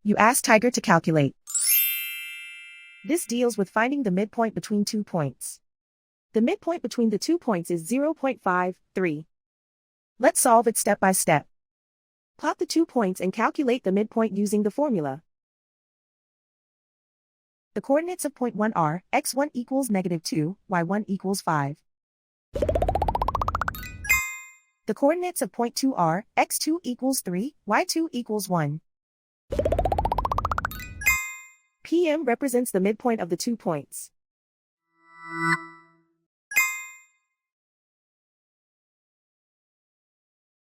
You ask Tiger to calculate. This deals with finding the midpoint between 2 points. The midpoint between the 2 points is 0.53. Let's solve it step by step. Plot the 2 points and calculate the midpoint using the formula. The coordinates of point 1 are x1 equals -2, y1 equals 5. The coordinates of point 2 are x2 equals 3, y2 equals 1. PM represents the midpoint of the 2 points.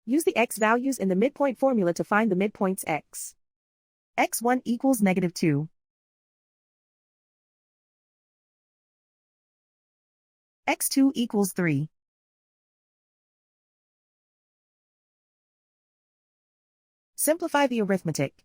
Use the x values in the midpoint formula to find the midpoints x. x1 equals -2. x2 equals 3. Simplify the arithmetic.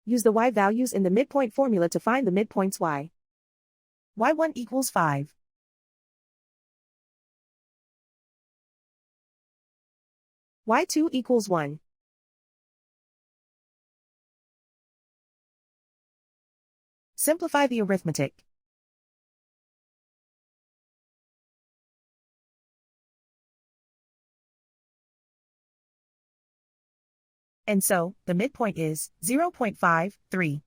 Use the y values in the midpoint formula to find the midpoints y. y1 equals 5. y2 equals 1. Simplify the arithmetic. And so, the midpoint is 0.53.